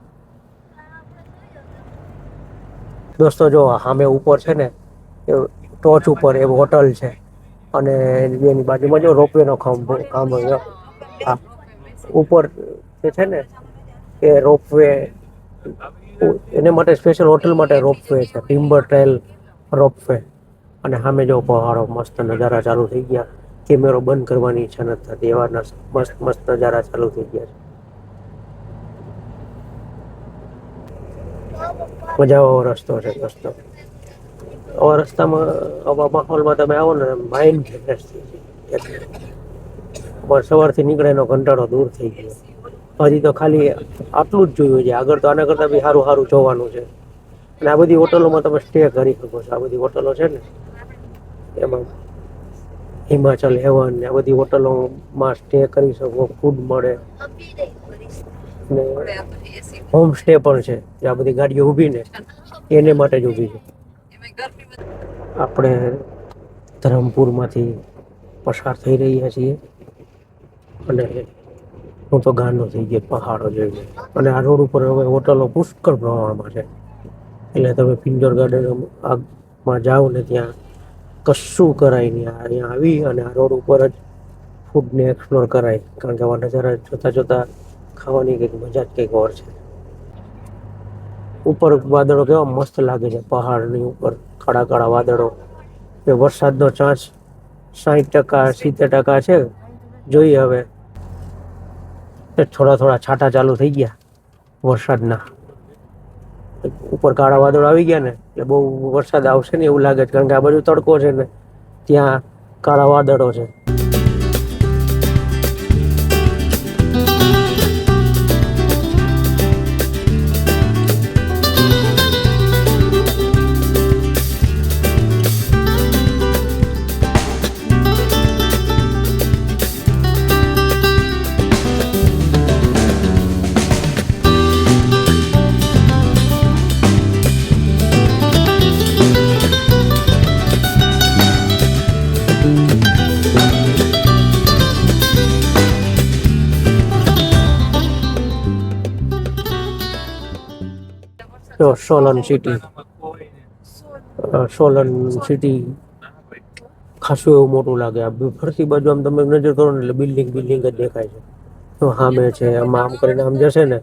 દોસ્તો જો સામે ઉપર છે ને, ટોચ ઉપર એ હોટલ છે, અને એની બાજુમાં જો રોપવે નો ખાંભો ઉપર છે ને, એ રોપવે એને માટે સ્પેશિયલ હોટલ માટે રોપવે છે, ટિમ્બર ટ્રેલ રોપવે. અને સામે જો પહાડો, મસ્ત નજારા ચાલુ થઈ ગયા. કેમેરો બંધ કરવાની ઈચ્છા નથી થતી, એવા મસ્ત મસ્ત નજારા ચાલુ થઈ ગયા છે. મજા આવો રસ્તો છે દોસ્તો. આવા રસ્તામાં, આવા માહોલમાં તમે આવો ને, માઇન્ડ ફ્રેશ થઈ જાય. સવારથી નીકળે એનો કંટાળો દૂર થઈ ગયો. હજી તો ખાલી આટલું જ જોયું છે, આગળ તો આના કરતાં બી સારું સારું જોવાનું છે. અને આ બધી હોટલોમાં તમે સ્ટે કરી શકો છો. આ બધી હોટલો છે ને, એમાં હિમાચલ હેવન ને આ બધી હોટલોમાં સ્ટે કરી શકો, ફૂડ મળે, ને હોમ સ્ટે પણ છે. આ બધી ગાડીઓ ઊભી ને એને માટે જ ઊભી છે. આપણે ધરમપુરમાંથી પસાર થઈ રહ્યા છીએ, અને હું તો ગાંડો થઈ ગયો પહાડો જોઈને. અને આ રોડ ઉપર હવે હોટલો પુષ્કળ પ્રમાણમાં છે, એટલે તમે પિંજોર ગાર્ડનમાં જાઓ ને ત્યાં કશું કરાય નહીં. અહીંયા આવી અને આ રોડ ઉપર જ ફૂડને એક્સપ્લોર કરાય, કારણ કે આવા નજારા જોતા જોતા ખાવાની કંઈક મજા જ કંઈક ઓર છે. ઉપર વાદળો કેવા મસ્ત લાગે છે, પહાડની ઉપર કાળા કાળા વાદળો. એ વરસાદનો ચાન્સ 60% 70% છે. જોઈએ હવે. થોડા થોડા છાંટા ચાલુ થઈ ગયા વરસાદના. ઉપર કાળા વાદળો આવી ગયા ને એટલે બહુ વરસાદ આવશે ને એવું લાગે છે, કારણ કે આ બાજુ તડકો છે ને ત્યાં કાળા વાદળો છે. સોલન સિટી ખાસું એવું મોટું લાગે. આ ફરતી બાજુ આમ તમે નજર કરો ને એટલે બિલ્ડિંગ જ દેખાય છે. તો સામે છે, આમાં આમ કરીને આમ જશે ને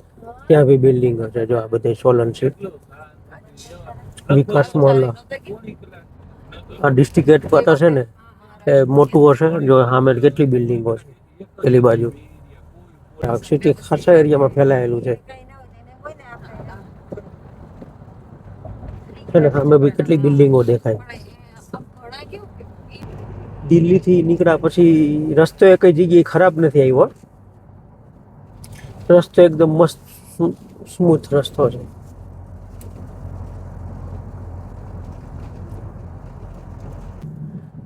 ત્યાં બી બિલ્ડિંગ છે. જો આ બધી સોલન સિટી વિકાસ મોલ, આ ડિસ્ટ્રિક્ટ હેડક્વાર્ટર છે ને એ મોટું હશે. જો સામે કેટલી બિલ્ડિંગો છે પેલી બાજુ. આ સિટી ખાસા એરિયામાં ફેલાયેલું છે. અને સામે બી કેટલી બિલ્ડિંગો દેખાય. દિલ્હીથી નીકળ્યા પછી રસ્તો એ કઈ જગ્યાએ ખરાબ નથી આવ્યો. રસ્તો એકદમ મસ્ત સ્મૂથ રસ્તો છે.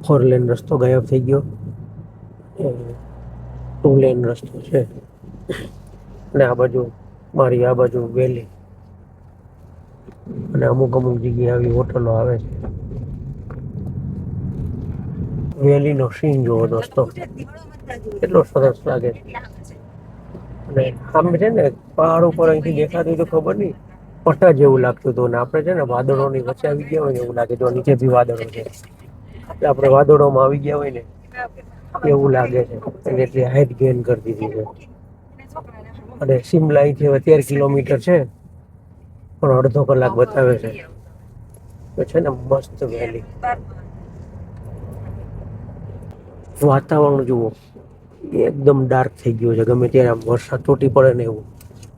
ફોર લેન રસ્તો ગાયબ થઈ ગયો. 2 લેન રસ્તો છે. અને આ બાજુ મારી આ બાજુ વેલી અને અમુક જગ્યાએ આવી હોટલો આવે છે. વેલીનો સીન જોવો દોસ્તો, કેટલો સરસ લાગે છે. અને આમ છે ને પહાડ ઉપર અહીંથી દેખાતું તો ખબર નહીં, પટ્ટા જેવું લાગતું હતું. ને આપણે છે ને વાદળોની વચ્ચે આવી ગયા હોય ને એવું લાગે. જો નીચે બી વાદળો છે, આપણે વાદળોમાં આવી ગયા હોય ને એવું લાગે છે. અને એટલી હાઈટ ગેઇન કરી દીધી છે. અને શિમલા અહીંથી હવે 13 કિલોમીટર છે, પણ અડધો કલાક બતાવે છે. તો છે ને મસ્ત વેલી. વાતાવરણ જુઓ, એકદમ ડાર્ક થઈ ગયું છે. ગમે ત્યારે આમ વરસાદ તૂટી પડે ને એવું.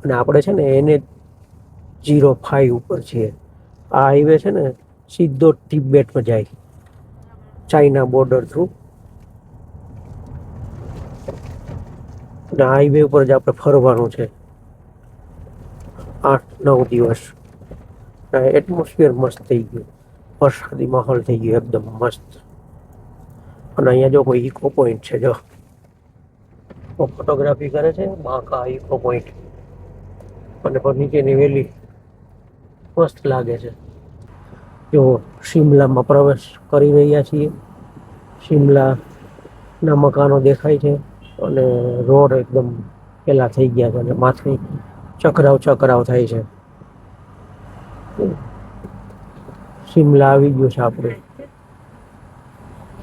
અને આપણે છે ને એને 05 ઉપર છીએ. આ હાઈવે છે ને સીધો તિબેટમાં જાય, ચાઇના બોર્ડર થ્રુ. અને આ હાઈવે ઉપર જ આપણે ફરવાનું છે 8-9 દિવસ. એટમોસ્ફિયર મસ્ત થઈ ગયું, વરસાદી માહોલ થઈ ગયો એકદમ મસ્ત. અને અહીંયા જો કોઈ ઇકો પોઈન્ટ છે, જો ફોટોગ્રાફી કરે છે બાકા ઇકો પોઈન્ટ. અને પછી નીચેની વેલી મસ્ત લાગે છે. જો શિમલામાં પ્રવેશ કરી રહ્યા છીએ. શિમલાના મકાનો દેખાય છે અને રોડ એકદમ પેલા થઈ ગયા છે અને માથે ચકરાવ થાય છે. શિમલા આવી ગયું છે આપણે.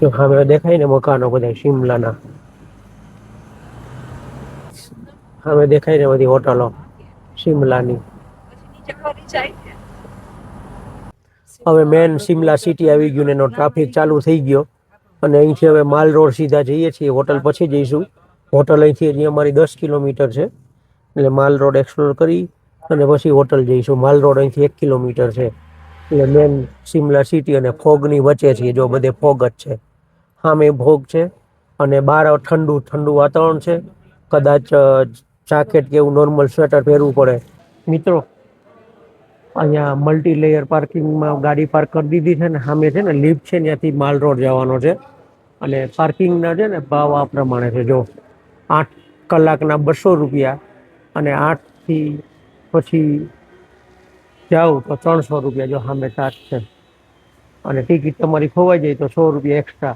જો હવે દેખાય ને મકાનો બધા શિમલાના, હવે દેખાય ને બધી હોટલો શિમલાની. હવે મેન શિમલા સિટી આવી ગયું ને એનો ટ્રાફિક ચાલુ થઈ ગયો. અને અહીંથી હવે માલ રોડ સીધા જઈએ છીએ. હોટલ પછી જઈશું. હોટલ અહીંથી હજી અમારી 10 કિલોમીટર છે, એટલે માલ રોડ એક્સપ્લોર કરી અને પછી હોટલ જઈશું. માલ રોડ અહીંથી 1 કિલોમીટર છે. એટલે મેન શિમલા સિટી અને ફોગની વચ્ચે છીએ. જો બધે ફોગ જ છે, સામે ફોગ છે અને બહાર ઠંડુ વાતાવરણ છે. કદાચ જાકેટ કે એવું નોર્મલ સ્વેટર પહેરવું પડે. મિત્રો, અહીંયા મલ્ટી લેયર પાર્કિંગમાં ગાડી પાર્ક કરી દીધી છે ને સામે છે ને લિફ્ટ છે, ત્યાંથી માલ રોડ જવાનો છે. અને પાર્કિંગના છે ને ભાવ આ પ્રમાણે છે. જો 8 કલાકના 200 રૂપિયા અને 8 થી પછી જાઓ તો 300 રૂપિયા. જો સામે ચાર્જ છે. અને ટિકિટ તમારી ખોવાઈ જાય તો 100 રૂપિયા એક્સ્ટ્રા.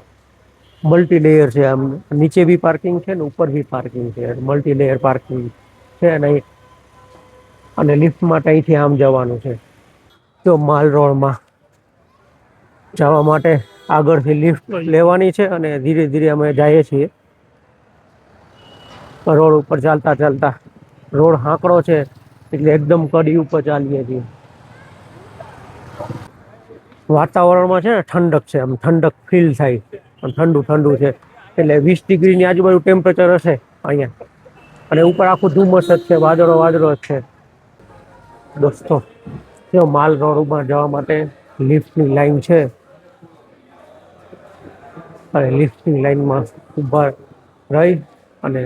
મલ્ટી લેયર છે. આમ નીચે બી પાર્કિંગ છે ને ઉપર બી પાર્કિંગ છે. મલ્ટી લેયર પાર્કિંગ છે. અને લિફ્ટ માટે અહીંથી આમ જવાનું છે. જો માલ રોડમાં જવા માટે આગળથી લિફ્ટ લેવાની છે અને ધીરે ધીરે અમે જઈએ છીએ. રોડ ઉપર ચાલતા રોડ હાંકડો છે એટલે એકદમ કડી ઉપર ચાલીએ છીએ. વાતાવરણમાં છે ને ઠંડક છે, આમ ઠંડક ફીલ થાય. ઠંડુ છે એટલે 20 ડિગ્રીની આજુબાજુ ટેમ્પરેચર હશે અહીંયા. અને ઉપર આખું ધુમ્મસ જ છે, વાદળો જ છે. દોસ્તો, જો માલ રોડ ઉપર જવા માટે લિફ્ટની લાઈન છે. અને લિફ્ટની લાઈનમાં ઊભા રહી અને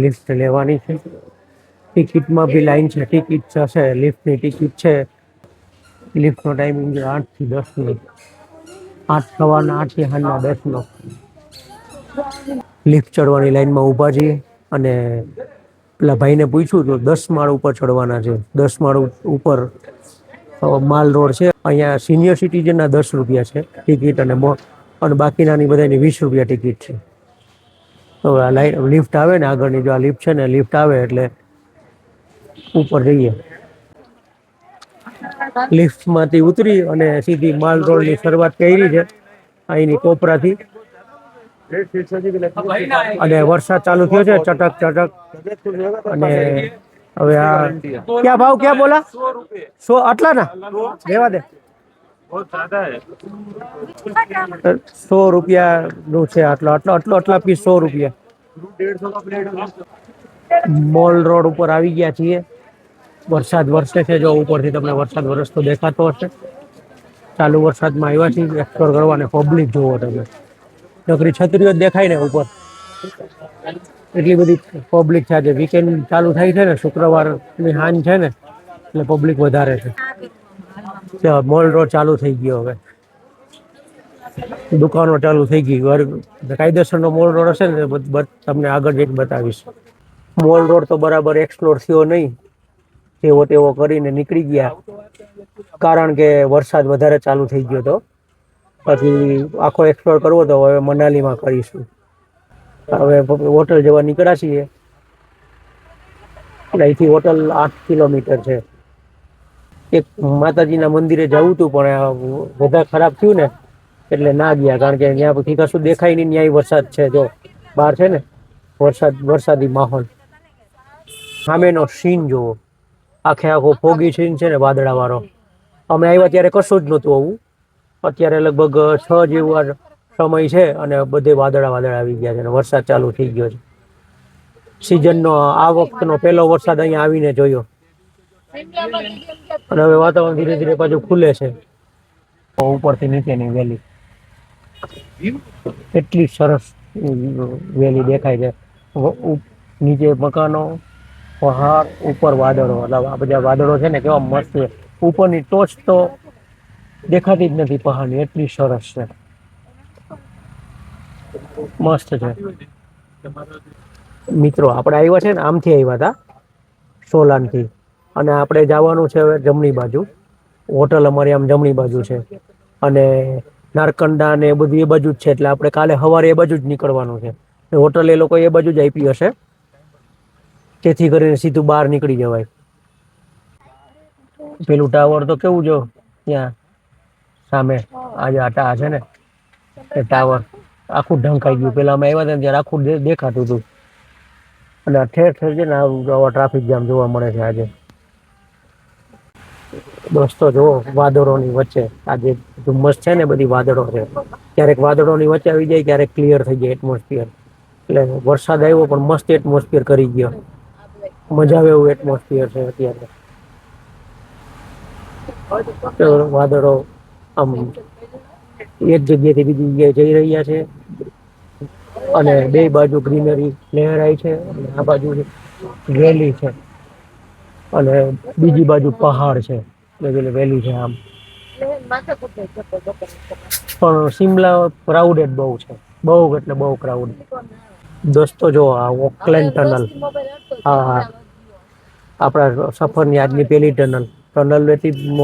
લિફ્ટ લેવાની છે. ટિકિટમાં બી લાઈન છે. ટિકિટ હશે, લિફ્ટની ટિકિટ છે. લિફ્ટનો ટાઈમિંગ 8 થી 10નો, 8 સવારના 8 થી સાંજના 10નો. લિફ્ટ ચડવાની લાઈનમાં ઊભા છીએ અને પેલા ભાઈને પૂછ્યું તો 10 માળ ઉપર ચડવાના છે. 10 માળ ઉપર માલ રોડ છે. અહીંયા સિનિયર સિટીઝનના 10 રૂપિયા છે ટિકિટ અને બાકીનાની બધાની 20 રૂપિયા ટિકિટ છે. હવે આ લિફ્ટ આવે ને આગળની, જો આ લિફ્ટ છે ને, લિફ્ટ આવે એટલે ઉપર જઈએ. લિફ્ટમાંથી ઉતરી અને સીધી માલ રોડની શરૂઆત કરી છે અહીંની કોપરાથી. અને વરસાદ ચાલુ થયો છે ચટક. અને હવે આ ક્યાં ભાવ ક્યાં બોલા? 100 આટલા ના રહેવા દે. बहुत ज्यादा है 100 રૂપિયાનું છે આટલા પીસ 100 રૂપિયા. 150 का प्लेट મોલ રોડ ઉપર આવી ગયા છીએ. વરસાદ વરસે છે, જો ઉપરથી તમને વરસાદ વરસતો દેખાતો હશે. ચાલુ વરસાદમાં આવ્યા છીએ એક્સપ્લોર કરવા અને પબ્લિક જોવો તમે. નકરી છત્રીઓ જ દેખાય ને ઉપર, એટલી બધી પબ્લિક છે. આજે વીકેન્ડ ચાલુ થાય છે ને, શુક્રવારની સાંજ છે ને, એટલે પબ્લિક વધારે છે. મોલ રોડ ચાલુ થઈ ગયો, હવે દુકાનો ચાલુ થઈ ગઈ. કાયદેસરનો મોલ રોડ હશે ને તમને આગળ જઈને બતાવીશ. મોલ રોડ તો બરાબર એક્સપ્લોર થયો નહીં, તેવો તેવો કરીને નીકળી ગયા, કારણ કે વરસાદ વધારે ચાલુ થઈ ગયો હતો. પછી આખો એક્સપ્લોર કરવો તો હવે મનાલીમાં કરીશું. હવે હોટલ જવા નીકળ્યા છીએ. અહીંથી હોટલ 8 કિલોમીટર છે. એક માતાજીના મંદિરે જવું હતું, પણ વધારે ખરાબ થયું ને એટલે ના ગયા, કારણ કે ત્યાં પછી કશું દેખાય નહીં. ત્યાં વરસાદ છે, જો બહાર છે ને વરસાદી માહોલ. સામેનો સીન જોવો, આખો ફોગી સીન છે ને, વાદળા વાળો. અમે આવ્યા ત્યારે કશું જ નહોતું આવું. અત્યારે લગભગ 6 જેવો સમય છે અને બધે વાદળા આવી ગયા છે અને વરસાદ ચાલુ થઈ ગયો છે. સિઝનનો આ વખતનો પહેલો વરસાદ અહીંયા આવીને જોયો. અને હવે વાતાવરણ ધીરે ધીરે પાછું ખુલે છે. ઉપરથી નીચેની વેલી એટલી સરસ વેલી દેખાય છે. નીચે મકાનો, પહાડ, ઉપર વાદળો. એટલે આ બધા વાદળો છે ને કેવા મસ્ત છે. ઉપરની ટોચ તો દેખાતી જ નથી પહાડની, એટલી સરસ છે, મસ્ત છે. મિત્રો આપણે આવ્યા છે ને, આમથી આવ્યા હતા સોલાનથી, અને આપણે જવાનું છે હવે જમણી બાજુ. હોટલ અમારી આમ જમણી બાજુ છે અને નારકંડા ને એ બધું એ બાજુ જ છે. એટલે આપણે કાલે સવારે એ બાજુ જ નીકળવાનું છે. હોટલ એ લોકો એ બાજુ જ આપી હશે, તેથી કરીને સીધું બહાર નીકળી જવાય. પેલું ટાવર તો કેવું, જો ત્યાં સામે આજે આ છે ને એ ટાવર આખું ઢંકાઈ ગયું. પેલા અમે આવ્યા હતા ત્યારે આખું દેખાતું હતું. અને ઠેર ઠેર છે ને આવા ટ્રાફિક જામ જોવા મળે છે આજે. દોસ્તો જુઓ, વાદળોની વચ્ચે આજે ધુમ્મસ છે ને, બધી વાદળો છે. ક્યારેક વાદળોની વચ્ચે આવી જાય, ક્યારેક ક્લિયર થઈ જાય એટમોસ્ફિયર. એટલે વરસાદ આવ્યો પણ મસ્ત એટમોસ્ફિયર કરી ગયો. મજા આવે એવું એટમોસ્ફિયર છે અત્યારે. વાદળો આમ એક જગ્યાએથી બીજી જગ્યાએ જઈ રહ્યા છે અને બે બાજુ ગ્રીનરી લહેરાય છે. અને આ બાજુ વેલી છે અને બીજી બાજુ પહાડ છે, વેલી છે આમ. પણ શિમલા ક્રાઉડેડ બહુ છે, બહુ એટલે બહુ ક્રાઉડ. દોસ્તો જો આ ઓકલેન્ડ ટનલ, હા આપણા સફરની આજની પહેલી ટનલ એટલી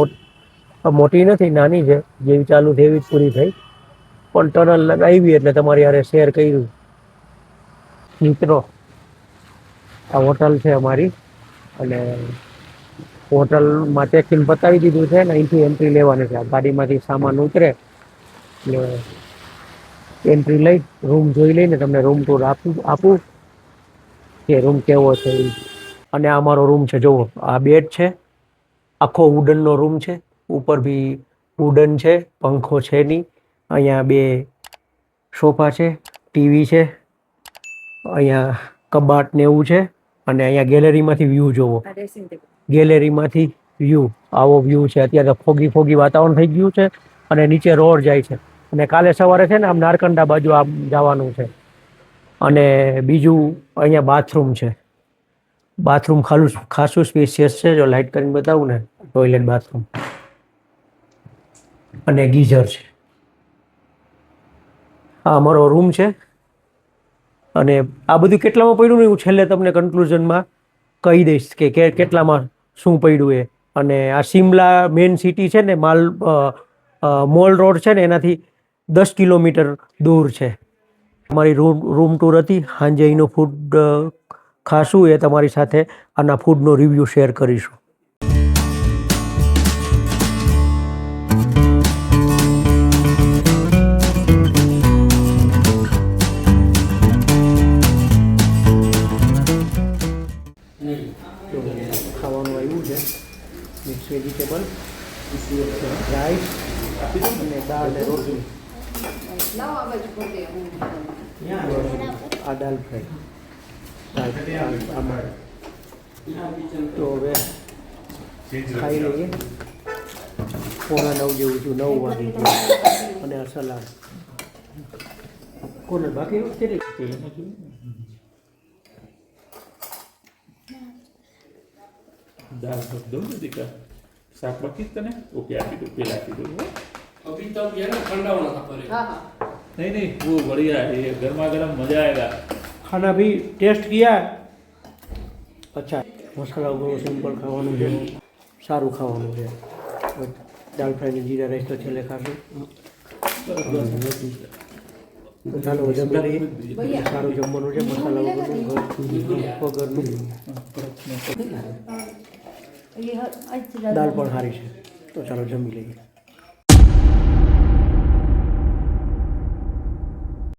મોટી નથી, નાની છે. જેવી ચાલુ થઈ એવી જ પૂરી થઈ, પણ ટનલ આવી એટલે તમારી યારે શેર કર્યું. મિત્રો આ હોટલ છે અમારી, અને હોટલમાં ચેકિંગ બતાવી દીધું છે ને અહીંથી એન્ટ્રી લેવાની છે. ગાડીમાંથી સામાન ઉતરે એટલે એન્ટ્રી લઈ રૂમ જોઈ લઈને તમને રૂમ ટૂર આપું કે રૂમ કેવો છે. અને આ અમારો રૂમ છે, જુઓ આ બેડ છે, આખો વુડનનો રૂમ છે. ઉપર બી વુડન છે, પંખો છે નહીં. અહીંયા 2 સોફા છે, ટીવી છે, અહીંયા કબાટ ને એવું છે. અને અહીંયા ગેલેરીમાંથી વ્યૂ જોવો, ગેલેરીમાંથી વ્યૂ, આવો વ્યૂ છે. અત્યારે ફોગી વાતાવરણ થઈ ગયું છે અને નીચે રોડ જાય છે. અને કાલે સવારે છે ને આમ નારકંડા બાજુ આમ જવાનું છે. અને બીજું અહીંયા બાથરૂમ છે. બાથરૂમ ખાસું સ્પેશિયસ છે. જો લાઇટ કરીને બતાવું ને, ટોયલેટ બાથરૂમ અને ગીઝર છે. આ અમારો રૂમ છે. અને આ બધું કેટલામાં પડ્યું ને હું છેલ્લે તમને કન્ક્લુઝનમાં કહી દઈશ કે કેટલામાં શું પડ્યું એ. અને આ શિમલા મેઇન સિટી છે ને, મોલ રોડ છે ને, એનાથી 10 કિલોમીટર દૂર છે. અમારી રૂમ ટૂર હતી. સાંજે અહીંનું ફૂડ ખાશું, એ તમારી સાથે આના ફૂડનો રિવ્યૂ શેર કરીશું. ખાવાનું આવ્યું છે, મિક્સ વેજીટેબલ, રાઈસ, અને દાળ ને રોટલી આ દાલ ફ્રાય આમાં તો હવે ખાઈ લઈએ 9:15 જેવું છું 9 વાગી ગયા અને આ સલાડ કોને બાકી કેટલી दाल रख दो ना दिखा साफ बाकी तने ओके आपी दो पेला आपी दो अभी तक ये ना ठंडा होना था पहले नहीं नहीं वो बढ़िया है ये गर्मा गर्म मजा आएगा खाना भी टेस्ट किया अच्छा मसाला वगैरह सिंपल ખાવાનું છે સારું ખાવાનું છે દાળ ફ્રાય જીરા રાઈસ તો છેલ્લે ખાશું તો ચાલો જમી લઈએ સારું જમવાનું છે મસાલા વગરનું દાળ પણ સારી છે તો ચાલો જમી લઈએ